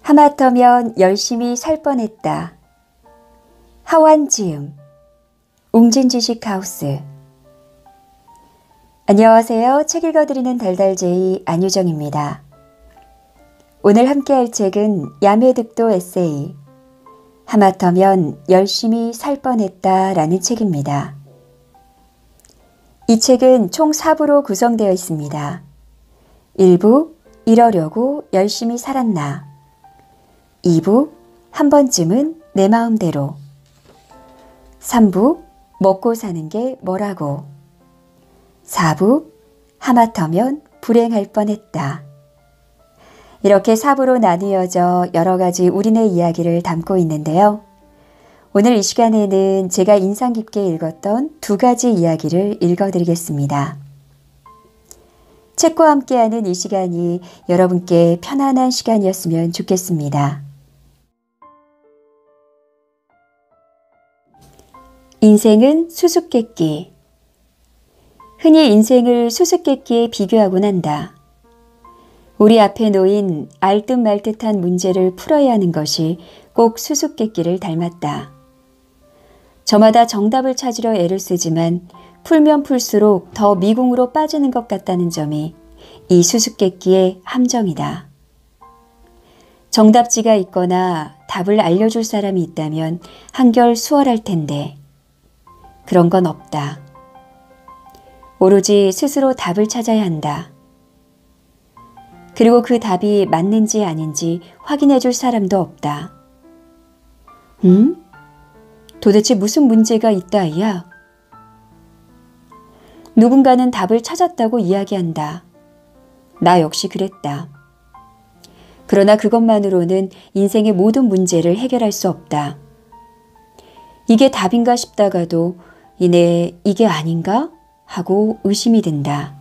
하마터면 열심히 살 뻔했다. 하완지음 웅진지식하우스. 안녕하세요. 책 읽어드리는 달달제이 안유정입니다. 오늘 함께할 책은 야매득도 에세이 하마터면 열심히 살 뻔했다 라는 책입니다. 이 책은 총 4부로 구성되어 있습니다. 1부 이러려고 열심히 살았나, 2부 한 번쯤은 내 마음대로, 3부 먹고 사는 게 뭐라고, 4부 하마터면 불행할 뻔했다. 이렇게 4부로 나뉘어져 여러 가지 우리네 이야기를 담고 있는데요. 오늘 이 시간에는 제가 인상 깊게 읽었던 2가지 이야기를 읽어드리겠습니다. 책과 함께하는 이 시간이 여러분께 편안한 시간이었으면 좋겠습니다. 인생은 수수께끼. 흔히 인생을 수수께끼에 비교하곤 한다. 우리 앞에 놓인 알듯 말듯한 문제를 풀어야 하는 것이 꼭 수수께끼를 닮았다. 저마다 정답을 찾으려 애를 쓰지만 풀면 풀수록 더 미궁으로 빠지는 것 같다는 점이 이 수수께끼의 함정이다. 정답지가 있거나 답을 알려줄 사람이 있다면 한결 수월할 텐데 그런 건 없다. 오로지 스스로 답을 찾아야 한다. 그리고 그 답이 맞는지 아닌지 확인해 줄 사람도 없다. 도대체 무슨 문제가 있다이야? 누군가는 답을 찾았다고 이야기한다. 나 역시 그랬다. 그러나 그것만으로는 인생의 모든 문제를 해결할 수 없다. 이게 답인가 싶다가도 이내 이게 아닌가? 하고 의심이 든다.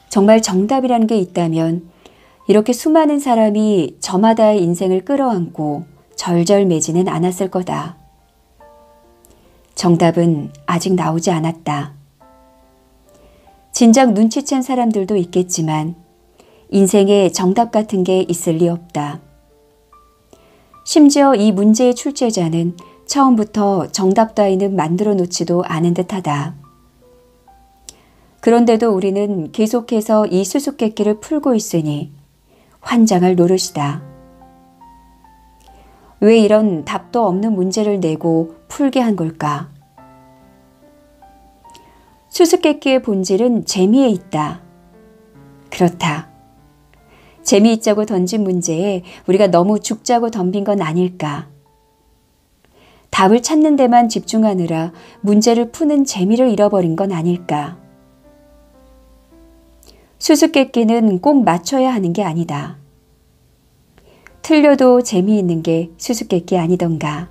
정말 정답이라는 게 있다면 이렇게 수많은 사람이 저마다의 인생을 끌어안고 절절매지는 않았을 거다. 정답은 아직 나오지 않았다. 진작 눈치챈 사람들도 있겠지만 인생에 정답 같은 게 있을 리 없다. 심지어 이 문제의 출제자는 처음부터 정답 따위는 만들어 놓지도 않은 듯하다. 그런데도 우리는 계속해서 이 수수께끼를 풀고 있으니 환장할 노릇이다. 왜 이런 답도 없는 문제를 내고 풀게 한 걸까? 수수께끼의 본질은 재미에 있다. 그렇다. 재미있자고 던진 문제에 우리가 너무 죽자고 덤빈 건 아닐까? 답을 찾는 데만 집중하느라 문제를 푸는 재미를 잃어버린 건 아닐까? 수수께끼는 꼭 맞춰야 하는 게 아니다. 틀려도 재미있는 게 수수께끼 아니던가.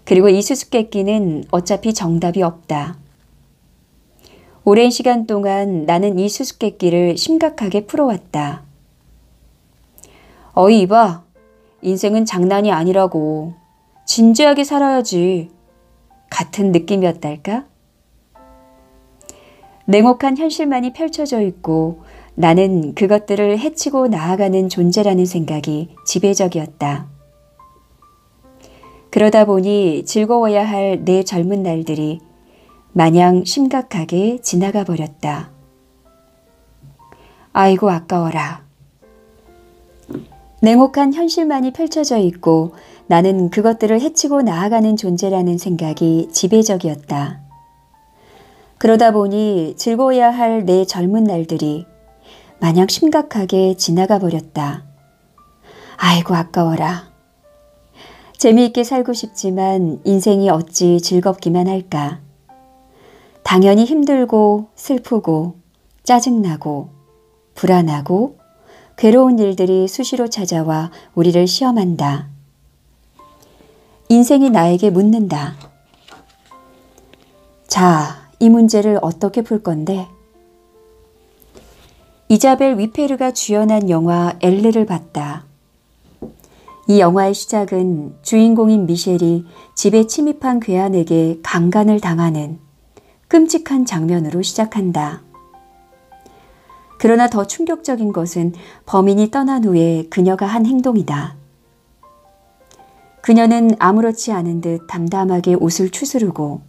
그리고 이 수수께끼는 어차피 정답이 없다. 오랜 시간 동안 나는 이 수수께끼를 심각하게 풀어왔다. 어이 이봐, 인생은 장난이 아니라고. 진지하게 살아야지. 같은 느낌이었달까? 냉혹한 현실만이 펼쳐져 있고 나는 그것들을 헤치고 나아가는 존재라는 생각이 지배적이었다. 그러다 보니 즐거워야 할 내 젊은 날들이 마냥 심각하게 지나가 버렸다. 아이고 아까워라. 냉혹한 현실만이 펼쳐져 있고 나는 그것들을 헤치고 나아가는 존재라는 생각이 지배적이었다. 그러다 보니 즐거워야 할 내 젊은 날들이 마냥 심각하게 지나가 버렸다. 아이고 아까워라. 재미있게 살고 싶지만 인생이 어찌 즐겁기만 할까. 당연히 힘들고 슬프고 짜증나고 불안하고 괴로운 일들이 수시로 찾아와 우리를 시험한다. 인생이 나에게 묻는다. 자, 이 문제를 어떻게 풀 건데? 이자벨 위페르가 주연한 영화 엘르를 봤다. 이 영화의 시작은 주인공인 미셸이 집에 침입한 괴한에게 강간을 당하는 끔찍한 장면으로 시작한다. 그러나 더 충격적인 것은 범인이 떠난 후에 그녀가 한 행동이다. 그녀는 아무렇지 않은 듯 담담하게 옷을 추스르고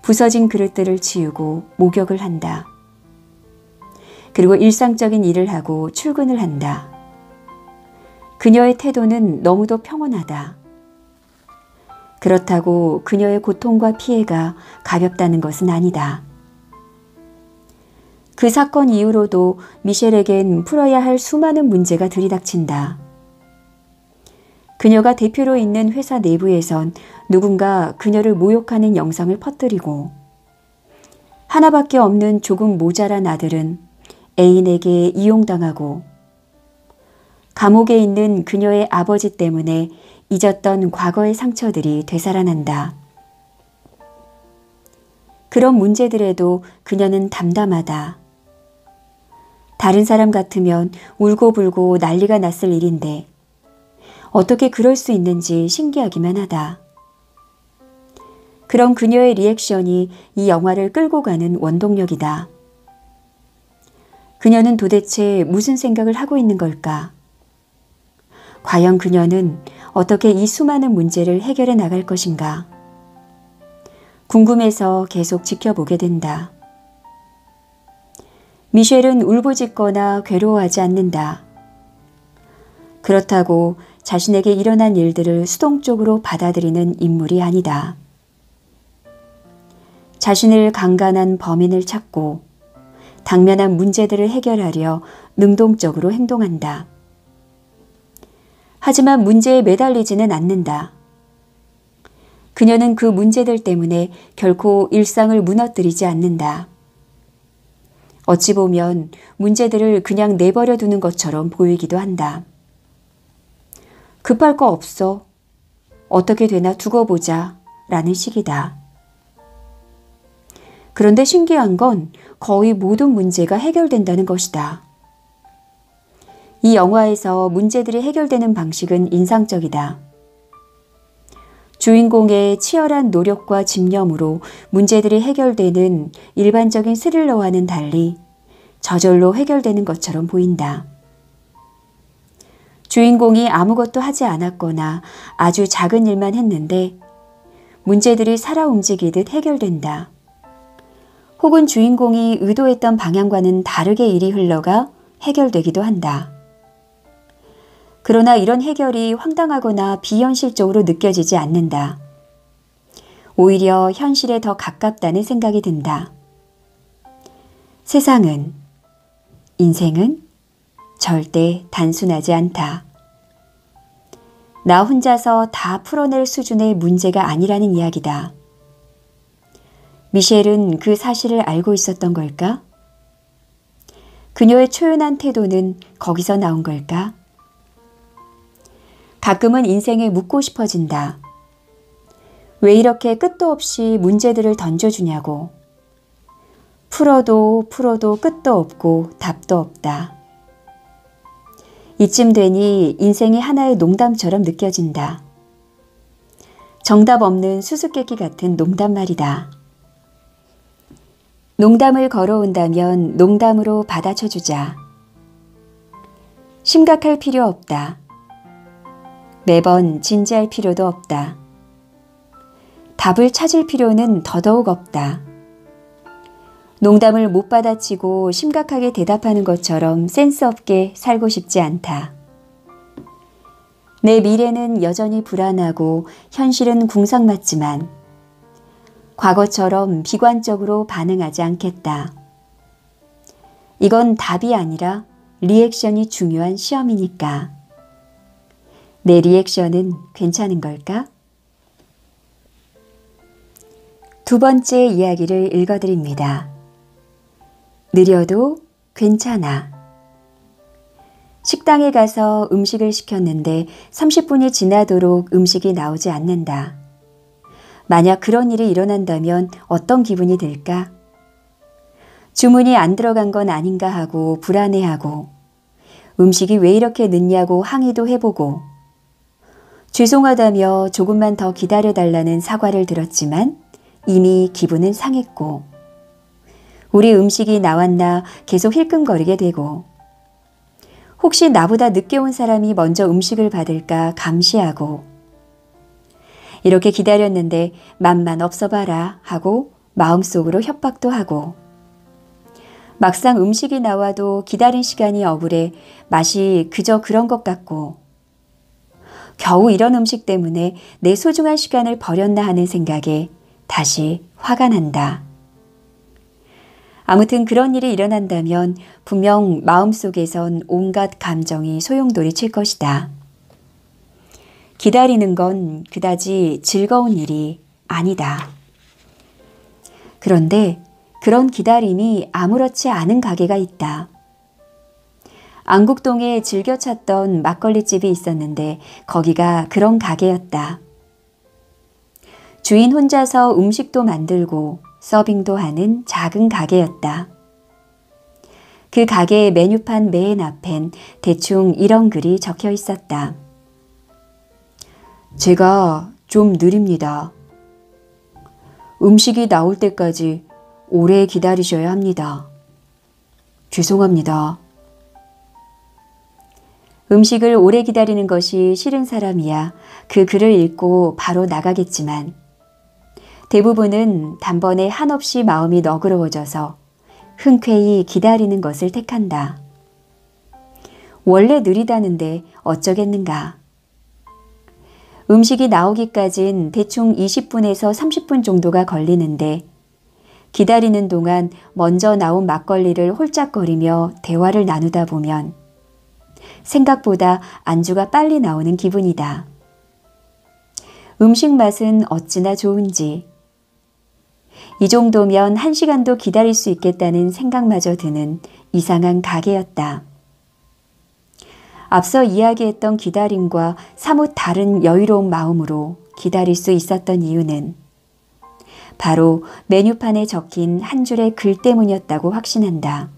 부서진 그릇들을 치우고 목욕을 한다. 그리고 일상적인 일을 하고 출근을 한다. 그녀의 태도는 너무도 평온하다. 그렇다고 그녀의 고통과 피해가 가볍다는 것은 아니다. 그 사건 이후로도 미셸에겐 풀어야 할 수많은 문제가 들이닥친다. 그녀가 대표로 있는 회사 내부에선 누군가 그녀를 모욕하는 영상을 퍼뜨리고 하나밖에 없는 조금 모자란 아들은 애인에게 이용당하고 감옥에 있는 그녀의 아버지 때문에 잊었던 과거의 상처들이 되살아난다. 그런 문제들에도 그녀는 담담하다. 다른 사람 같으면 울고불고 난리가 났을 일인데 어떻게 그럴 수 있는지 신기하기만 하다. 그런 그녀의 리액션이 이 영화를 끌고 가는 원동력이다. 그녀는 도대체 무슨 생각을 하고 있는 걸까? 과연 그녀는 어떻게 이 수많은 문제를 해결해 나갈 것인가? 궁금해서 계속 지켜보게 된다. 미셸은 울부짖거나 괴로워하지 않는다. 그렇다고 자신에게 일어난 일들을 수동적으로 받아들이는 인물이 아니다. 자신을 강간한 범인을 찾고 당면한 문제들을 해결하려 능동적으로 행동한다. 하지만 문제에 매달리지는 않는다. 그녀는 그 문제들 때문에 결코 일상을 무너뜨리지 않는다. 어찌 보면 문제들을 그냥 내버려 두는 것처럼 보이기도 한다. 급할 거 없어. 어떻게 되나 두고 보자 라는 식이다. 그런데 신기한 건 거의 모든 문제가 해결된다는 것이다. 이 영화에서 문제들이 해결되는 방식은 인상적이다. 주인공의 치열한 노력과 집념으로 문제들이 해결되는 일반적인 스릴러와는 달리 저절로 해결되는 것처럼 보인다. 주인공이 아무것도 하지 않았거나 아주 작은 일만 했는데 문제들이 살아 움직이듯 해결된다. 혹은 주인공이 의도했던 방향과는 다르게 일이 흘러가 해결되기도 한다. 그러나 이런 해결이 황당하거나 비현실적으로 느껴지지 않는다. 오히려 현실에 더 가깝다는 생각이 든다. 세상은, 인생은 절대 단순하지 않다. 나 혼자서 다 풀어낼 수준의 문제가 아니라는 이야기다. 미셸은 그 사실을 알고 있었던 걸까? 그녀의 초연한 태도는 거기서 나온 걸까? 가끔은 인생에 묻고 싶어진다. 왜 이렇게 끝도 없이 문제들을 던져주냐고. 풀어도 끝도 없고 답도 없다. 이쯤 되니 인생이 하나의 농담처럼 느껴진다. 정답 없는 수수께끼 같은 농담 말이다. 농담을 걸어온다면 농담으로 받아쳐주자. 심각할 필요 없다. 매번 진지할 필요도 없다. 답을 찾을 필요는 더더욱 없다. 농담을 못 받아치고 심각하게 대답하는 것처럼 센스 없게 살고 싶지 않다. 내 미래는 여전히 불안하고 현실은 궁상맞지만 과거처럼 비관적으로 반응하지 않겠다. 이건 답이 아니라 리액션이 중요한 시험이니까. 내 리액션은 괜찮은 걸까? 두 번째 이야기를 읽어드립니다. 느려도 괜찮아. 식당에 가서 음식을 시켰는데 30분이 지나도록 음식이 나오지 않는다. 만약 그런 일이 일어난다면 어떤 기분이 들까? 주문이 안 들어간 건 아닌가 하고 불안해하고 음식이 왜 이렇게 늦냐고 항의도 해보고 죄송하다며 조금만 더 기다려달라는 사과를 들었지만 이미 기분은 상했고 우리 음식이 나왔나 계속 힐끔거리게 되고, 혹시 나보다 늦게 온 사람이 먼저 음식을 받을까 감시하고, 이렇게 기다렸는데 맘만 없어봐라 하고 마음속으로 협박도 하고, 막상 음식이 나와도 기다린 시간이 억울해 맛이 그저 그런 것 같고, 겨우 이런 음식 때문에 내 소중한 시간을 버렸나 하는 생각에 다시 화가 난다. 아무튼 그런 일이 일어난다면 분명 마음속에선 온갖 감정이 소용돌이 칠 것이다. 기다리는 건 그다지 즐거운 일이 아니다. 그런데 그런 기다림이 아무렇지 않은 가게가 있다. 안국동에 즐겨 찾던 막걸리집이 있었는데 거기가 그런 가게였다. 주인 혼자서 음식도 만들고 서빙도 하는 작은 가게였다. 그 가게의 메뉴판 맨 앞엔 대충 이런 글이 적혀 있었다. 제가 좀 느립니다. 음식이 나올 때까지 오래 기다리셔야 합니다. 죄송합니다. 음식을 오래 기다리는 것이 싫은 사람이야 그 글을 읽고 바로 나가겠지만, 대부분은 단번에 한없이 마음이 너그러워져서 흔쾌히 기다리는 것을 택한다. 원래 느리다는데 어쩌겠는가. 음식이 나오기까진 대충 20분에서 30분 정도가 걸리는데, 기다리는 동안 먼저 나온 막걸리를 홀짝거리며 대화를 나누다 보면 생각보다 안주가 빨리 나오는 기분이다. 음식 맛은 어찌나 좋은지. 이 정도면 1시간도 기다릴 수 있겠다는 생각마저 드는 이상한 가게였다. 앞서 이야기했던 기다림과 사뭇 다른 여유로운 마음으로 기다릴 수 있었던 이유는 바로 메뉴판에 적힌 한 줄의 글 때문이었다고 확신한다.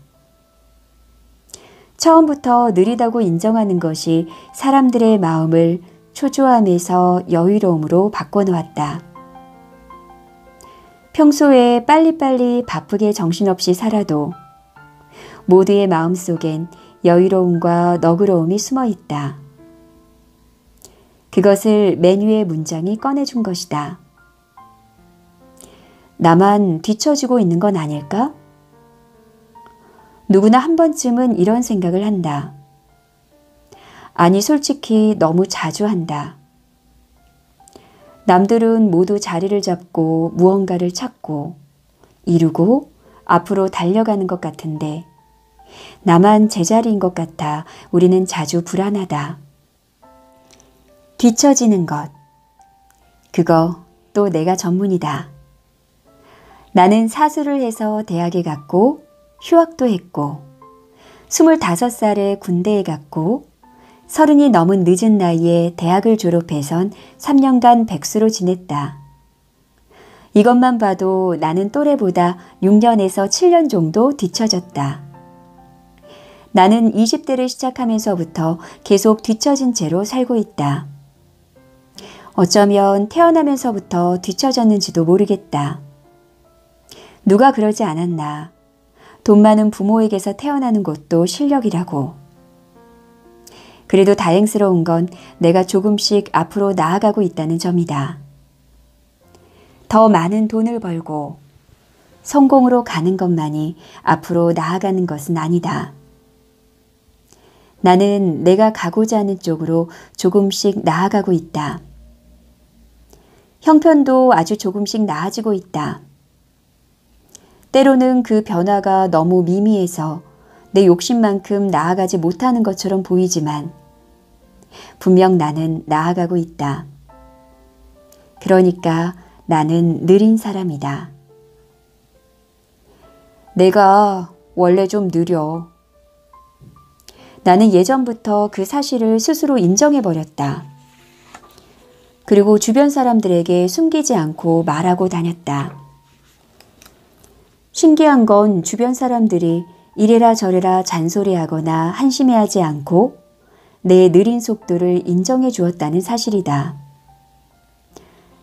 처음부터 느리다고 인정하는 것이 사람들의 마음을 초조함에서 여유로움으로 바꿔놓았다. 평소에 빨리빨리 바쁘게 정신없이 살아도 모두의 마음속엔 여유로움과 너그러움이 숨어 있다. 그것을 메뉴의 문장이 꺼내준 것이다. 나만 뒤처지고 있는 건 아닐까? 누구나 한 번쯤은 이런 생각을 한다. 아니, 솔직히 너무 자주 한다. 남들은 모두 자리를 잡고 무언가를 찾고 이루고 앞으로 달려가는 것 같은데 나만 제자리인 것 같아 우리는 자주 불안하다. 뒤처지는 것. 그거 또 내가 전문이다. 나는 사수를 해서 대학에 갔고 휴학도 했고 25살에 군대에 갔고 30이 넘은 늦은 나이에 대학을 졸업해선 3년간 백수로 지냈다. 이것만 봐도 나는 또래보다 6년에서 7년 정도 뒤처졌다. 나는 20대를 시작하면서부터 계속 뒤처진 채로 살고 있다. 어쩌면 태어나면서부터 뒤처졌는지도 모르겠다. 누가 그러지 않았나. 돈 많은 부모에게서 태어나는 것도 실력이라고. 그래도 다행스러운 건 내가 조금씩 앞으로 나아가고 있다는 점이다. 더 많은 돈을 벌고 성공으로 가는 것만이 앞으로 나아가는 것은 아니다. 나는 내가 가고자 하는 쪽으로 조금씩 나아가고 있다. 형편도 아주 조금씩 나아지고 있다. 때로는 그 변화가 너무 미미해서 내 욕심만큼 나아가지 못하는 것처럼 보이지만 분명 나는 나아가고 있다. 그러니까 나는 느린 사람이다. 내가 원래 좀 느려. 나는 예전부터 그 사실을 스스로 인정해버렸다. 그리고 주변 사람들에게 숨기지 않고 말하고 다녔다. 신기한 건 주변 사람들이 이래라 저래라 잔소리하거나 한심해하지 않고 내 느린 속도를 인정해 주었다는 사실이다.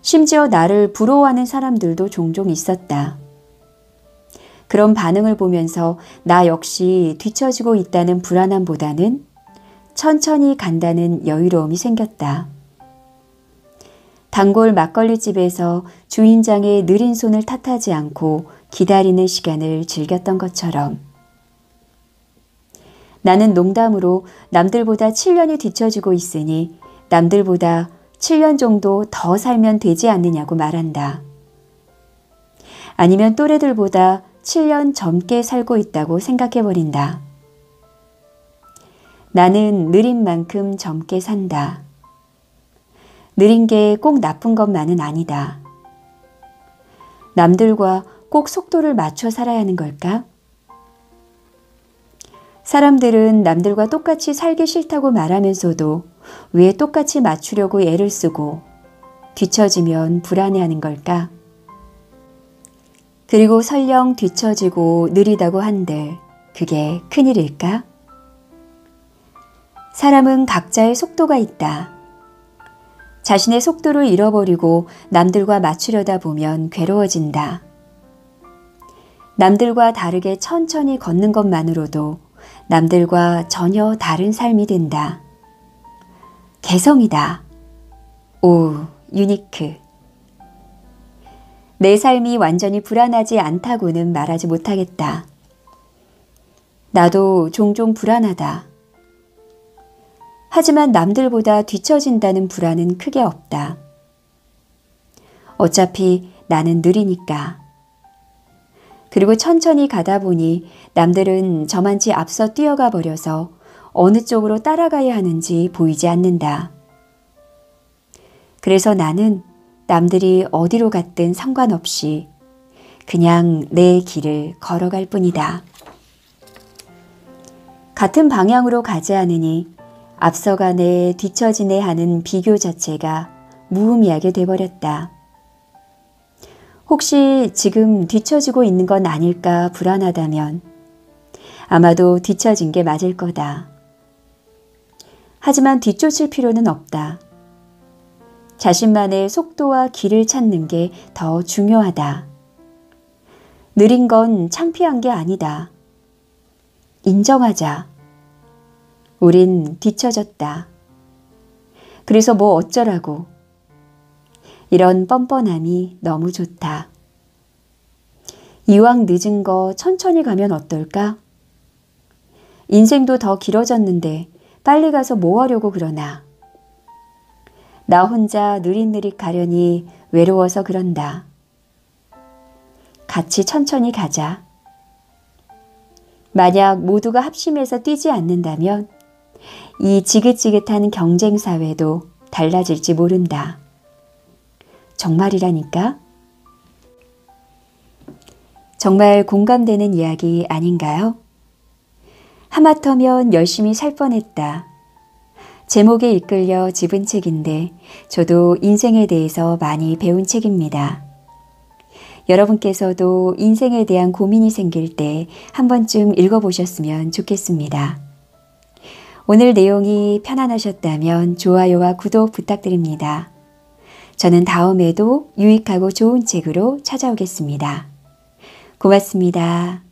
심지어 나를 부러워하는 사람들도 종종 있었다. 그런 반응을 보면서 나 역시 뒤처지고 있다는 불안함보다는 천천히 간다는 여유로움이 생겼다. 단골 막걸리집에서 주인장의 느린 손을 탓하지 않고 기다리는 시간을 즐겼던 것처럼 나는 농담으로 남들보다 7년이 뒤처지고 있으니 남들보다 7년 정도 더 살면 되지 않느냐고 말한다. 아니면 또래들보다 7년 젊게 살고 있다고 생각해버린다. 나는 느린 만큼 젊게 산다. 느린 게 꼭 나쁜 것만은 아니다. 남들과 꼭 속도를 맞춰 살아야 하는 걸까? 사람들은 남들과 똑같이 살기 싫다고 말하면서도 왜 똑같이 맞추려고 애를 쓰고 뒤처지면 불안해하는 걸까? 그리고 설령 뒤처지고 느리다고 한들 그게 큰일일까? 사람은 각자의 속도가 있다. 자신의 속도를 잃어버리고 남들과 맞추려다 보면 괴로워진다. 남들과 다르게 천천히 걷는 것만으로도 남들과 전혀 다른 삶이 된다. 개성이다. 오, 유니크. 내 삶이 완전히 불안하지 않다고는 말하지 못하겠다. 나도 종종 불안하다. 하지만 남들보다 뒤처진다는 불안은 크게 없다. 어차피 나는 느리니까. 그리고 천천히 가다 보니 남들은 저만치 앞서 뛰어가 버려서 어느 쪽으로 따라가야 하는지 보이지 않는다. 그래서 나는 남들이 어디로 갔든 상관없이 그냥 내 길을 걸어갈 뿐이다. 같은 방향으로 가지 않으니 앞서가네 뒤처지네 하는 비교 자체가 무의미하게 돼버렸다. 혹시 지금 뒤처지고 있는 건 아닐까 불안하다면 아마도 뒤처진 게 맞을 거다. 하지만 뒤쫓을 필요는 없다. 자신만의 속도와 길을 찾는 게 더 중요하다. 느린 건 창피한 게 아니다. 인정하자. 우린 뒤처졌다. 그래서 뭐 어쩌라고. 이런 뻔뻔함이 너무 좋다. 이왕 늦은 거 천천히 가면 어떨까? 인생도 더 길어졌는데 빨리 가서 뭐 하려고 그러나. 나 혼자 느릿느릿 가려니 외로워서 그런다. 같이 천천히 가자. 만약 모두가 합심해서 뛰지 않는다면 이 지긋지긋한 경쟁사회도 달라질지 모른다. 정말이라니까? 정말 공감되는 이야기 아닌가요? 하마터면 열심히 살 뻔했다. 제목에 이끌려 집은 책인데 저도 인생에 대해서 많이 배운 책입니다. 여러분께서도 인생에 대한 고민이 생길 때 한 번쯤 읽어보셨으면 좋겠습니다. 오늘 내용이 편안하셨다면 좋아요와 구독 부탁드립니다. 저는 다음에도 유익하고 좋은 책으로 찾아오겠습니다. 고맙습니다.